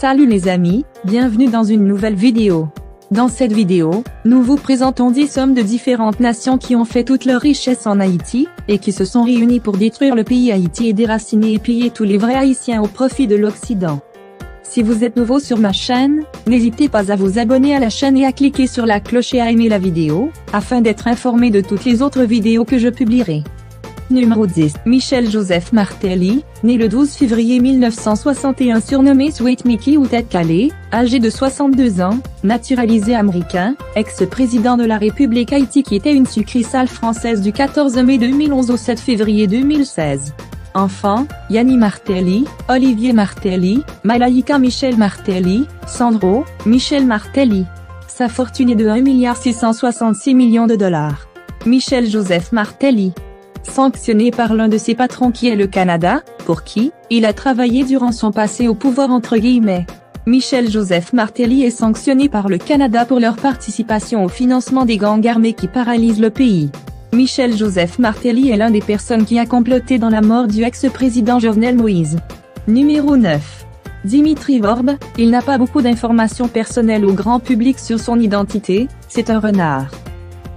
Salut les amis, bienvenue dans une nouvelle vidéo. Dans cette vidéo, nous vous présentons 10 hommes de différentes nations qui ont fait toute leur richesse en Haïti, et qui se sont réunis pour détruire le pays Haïti et déraciner et piller tous les vrais Haïtiens au profit de l'Occident. Si vous êtes nouveau sur ma chaîne, n'hésitez pas à vous abonner à la chaîne et à cliquer sur la cloche et à aimer la vidéo, afin d'être informé de toutes les autres vidéos que je publierai. Numéro 10. Michel-Joseph Martelly, né le 12 février 1961 surnommé Sweet Mickey ou Tête Calée, âgé de 62 ans, naturalisé américain, ex-président de la République Haïti qui était une succursale française du 14 mai 2011 au 7 février 2016. Enfant, Yanni Martelly, Olivier Martelly, Malaika Michel Martelly, Sandro, Michel Martelly. Sa fortune est de 1,666 milliard de dollars. Michel-Joseph Martelly. Sanctionné par l'un de ses patrons qui est le Canada, pour qui il a travaillé durant son passé au pouvoir entre guillemets. Michel-Joseph Martelly est sanctionné par le Canada pour leur participation au financement des gangs armés qui paralysent le pays. Michel-Joseph Martelly est l'un des personnes qui a comploté dans la mort du ex-président Jovenel Moïse. Numéro 9. Dimitri Vorbe, il n'a pas beaucoup d'informations personnelles au grand public sur son identité, c'est un renard.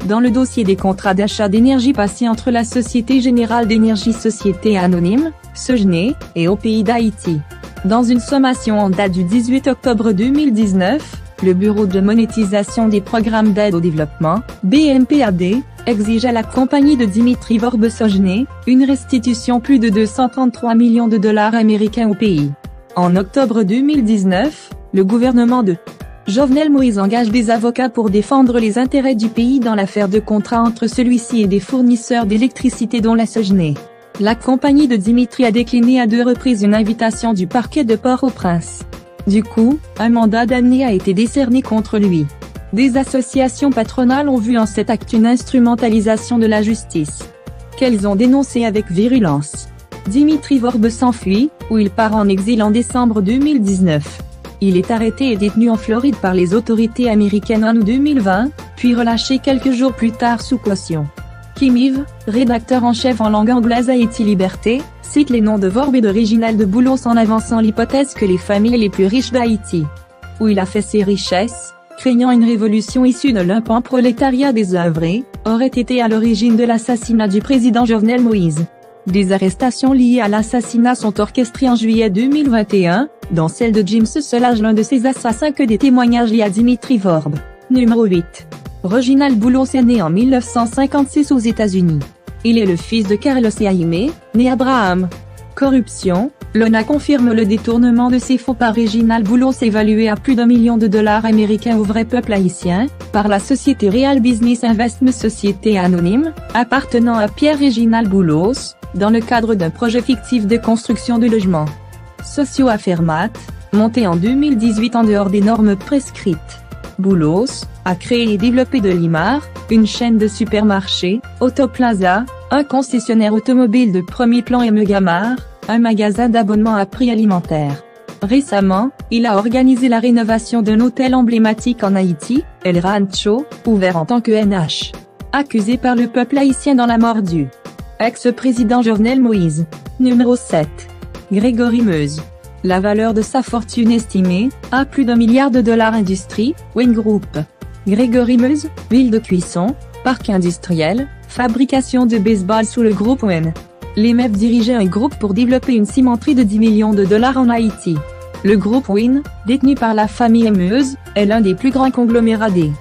Dans le dossier des contrats d'achat d'énergie passés entre la Société Générale d'Énergie Société Anonyme, SOGENE, et au pays d'Haïti. Dans une sommation en date du 18 octobre 2019, le Bureau de monétisation des programmes d'aide au développement, BMPAD, exige à la compagnie de Dimitri Vorbe SOGENE, une restitution plus de 233 millions de dollars américains au pays. En octobre 2019, le gouvernement de Jovenel Moïse engage des avocats pour défendre les intérêts du pays dans l'affaire de contrat entre celui-ci et des fournisseurs d'électricité dont la SOGENE. La compagnie de Dimitri a décliné à 2 reprises une invitation du parquet de Port-au-Prince. Du coup, un mandat d'amener a été décerné contre lui. Des associations patronales ont vu en cet acte une instrumentalisation de la justice, qu'elles ont dénoncé avec virulence. Dimitri Vorbe s'enfuit, où il part en exil en décembre 2019. Il est arrêté et détenu en Floride par les autorités américaines en août 2020, puis relâché quelques jours plus tard sous caution. Kim Yves, rédacteur en chef en langue anglaise Haïti Liberté, cite les noms de Vorbe et de Réginald Boulos en avançant l'hypothèse que les familles les plus riches d'Haïti, où il a fait ses richesses, craignant une révolution issue de l'impan prolétariat désœuvré, auraient été à l'origine de l'assassinat du président Jovenel Moïse. Des arrestations liées à l'assassinat sont orchestrées en juillet 2021, dont celle de James Solage, l'un de ces assassins, que des témoignages liés à Dimitri Vorbe. Numéro 8. Reginald Boulos est né en 1956 aux États-Unis. Il est le fils de Carlos et Jaime, né Abraham. Corruption. L'ONA confirme le détournement de ces fonds par Reginald Boulos évalué à plus d'1 million de dollars américains au vrai peuple haïtien, par la société Real Business Investment Société Anonyme, appartenant à Pierre Reginald Boulos, dans le cadre d'un projet fictif de construction de logements sociaux à Fermat, monté en 2018 en dehors des normes prescrites. Boulos a créé et développé de Limar, une chaîne de supermarchés, Autoplaza, un concessionnaire automobile de premier plan et Megamart, un magasin d'abonnement à prix alimentaire. Récemment, il a organisé la rénovation d'un hôtel emblématique en Haïti, El Rancho, ouvert en tant que NH. Accusé par le peuple haïtien dans la mort du ex-président Jovenel Moïse. Numéro 7. Grégory Meuse. La valeur de sa fortune estimée à plus d'1 milliard de dollars. Industrie, Wayne Group. Grégory Meuse, ville de cuisson, parc industriel, fabrication de baseball sous le groupe Wayne. Les MEF dirigeaient un groupe pour développer une cimenterie de 10 millions de dollars en Haïti. Le groupe Wayne, détenu par la famille Meuse, est l'un des plus grands conglomérats des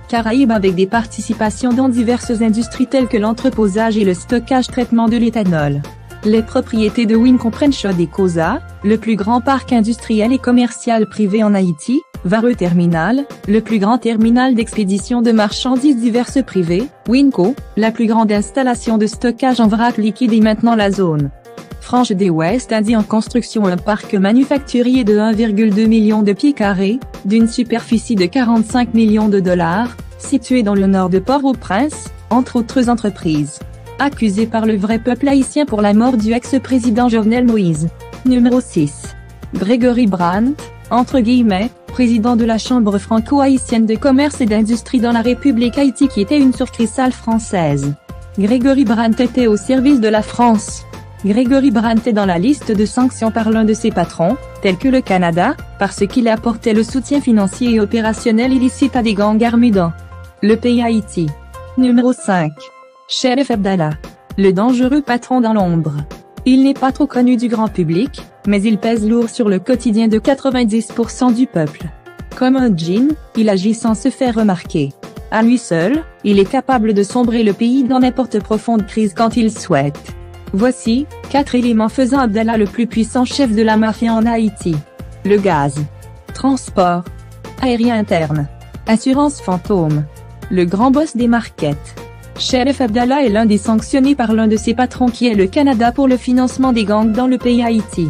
Caraïbes avec des participations dans diverses industries telles que l'entreposage et le stockage-traitement de l'éthanol. Les propriétés de Wayne comprennent Chaude et Cosa, le plus grand parc industriel et commercial privé en Haïti, Vareux Terminal, le plus grand terminal d'expédition de marchandises diverses privées, Winco, la plus grande installation de stockage en vrac liquide et maintenant la zone franche des West Indies en construction, un parc manufacturier de 1,2 million de pieds carrés, d'une superficie de 45 millions de dollars, situé dans le nord de Port-au-Prince, entre autres entreprises. Accusé par le vrai peuple haïtien pour la mort du ex-président Jovenel Moïse. Numéro 6. Gregory Brandt, entre guillemets, président de la Chambre franco-haïtienne de commerce et d'industrie dans la République Haïti qui était une succursale française. Gregory Brandt était au service de la France. Gregory Brandt est dans la liste de sanctions par l'un de ses patrons, tels que le Canada, parce qu'il apportait le soutien financier et opérationnel illicite à des gangs armés dans le pays Haïti. Numéro 5. Cherif Abdallah. Le dangereux patron dans l'ombre. Il n'est pas trop connu du grand public, mais il pèse lourd sur le quotidien de 90% du peuple. Comme un djinn, il agit sans se faire remarquer. À lui seul, il est capable de sombrer le pays dans n'importe profonde crise quand il souhaite. Voici 4 éléments faisant Abdallah le plus puissant chef de la mafia en Haïti. Le gaz. Transport. Aérien interne. Assurance fantôme. Le grand boss des markets. Cherif Abdallah est l'un des sanctionnés par l'un de ses patrons qui est le Canada pour le financement des gangs dans le pays Haïti.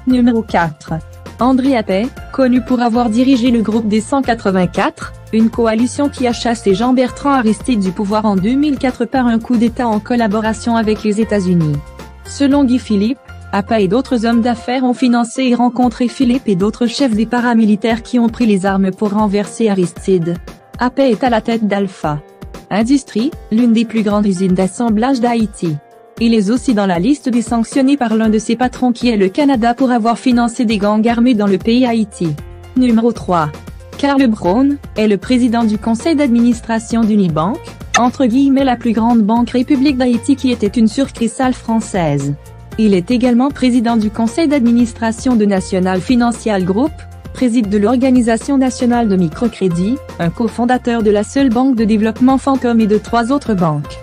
Numéro 4. André Appey, connu pour avoir dirigé le groupe des 184, une coalition qui a chassé Jean-Bertrand Aristide du pouvoir en 2004 par un coup d'État en collaboration avec les États-Unis. Selon Guy Philippe, Appey et d'autres hommes d'affaires ont financé et rencontré Philippe et d'autres chefs des paramilitaires qui ont pris les armes pour renverser Aristide. Appey est à la tête d'Alpha Industries, l'une des plus grandes usines d'assemblage d'Haïti. Il est aussi dans la liste des sanctionnés par l'un de ses patrons qui est le Canada pour avoir financé des gangs armés dans le pays Haïti. Numéro 3. Karl Braun est le président du conseil d'administration d'Unibank, entre guillemets la plus grande banque République d'Haïti qui était une succursale française. Il est également président du conseil d'administration de National Financial Group, préside de l'Organisation nationale de microcrédit, un cofondateur de la seule banque de développement fantôme et de 3 autres banques.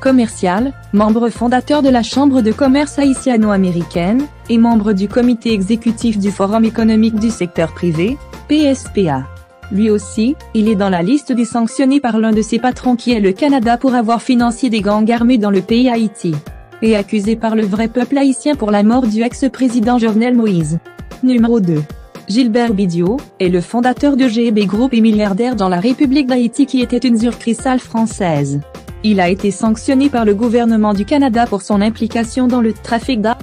Commercial, membre fondateur de la Chambre de commerce haïtiano-américaine, et membre du comité exécutif du Forum économique du secteur privé, PSPA. Lui aussi, il est dans la liste des sanctionnés par l'un de ses patrons qui est le Canada pour avoir financé des gangs armés dans le pays Haïti. Et accusé par le vrai peuple haïtien pour la mort du ex-président Jovenel Moïse. Numéro 2. Gilbert Bidio est le fondateur de GB Group et milliardaire dans la République d'Haïti qui était une succursale française. Il a été sanctionné par le gouvernement du Canada pour son implication dans le trafic d'armes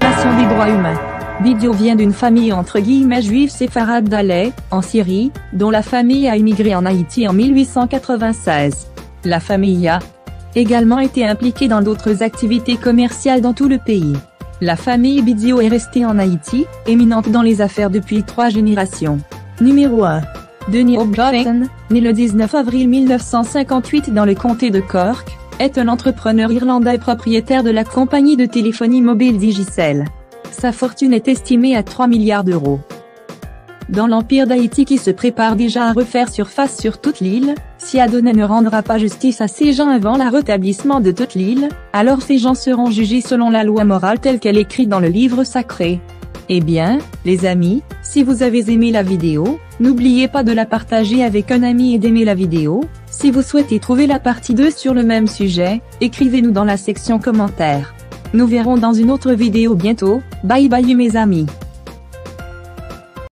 et la violation des droits humains. Bidio vient d'une famille entre guillemets juive séfarade d'Alep, en Syrie, dont la famille a immigré en Haïti en 1896. La famille a également été impliquée dans d'autres activités commerciales dans tout le pays. La famille Bidio est restée en Haïti, éminente dans les affaires depuis 3 générations. Numéro 1. Denis O'Brien, né le 19 avril 1958 dans le comté de Cork, est un entrepreneur irlandais propriétaire de la compagnie de téléphonie mobile Digicel. Sa fortune est estimée à 3 milliards d'euros. Dans l'empire d'Haïti qui se prépare déjà à refaire surface sur toute l'île, si Adonai ne rendra pas justice à ces gens avant le rétablissement de toute l'île, alors ces gens seront jugés selon la loi morale telle qu'elle est écrite dans le livre sacré. Eh bien, les amis, si vous avez aimé la vidéo, n'oubliez pas de la partager avec un ami et d'aimer la vidéo. Si vous souhaitez trouver la partie 2 sur le même sujet, écrivez-nous dans la section commentaires. Nous verrons dans une autre vidéo bientôt. Bye bye mes amis.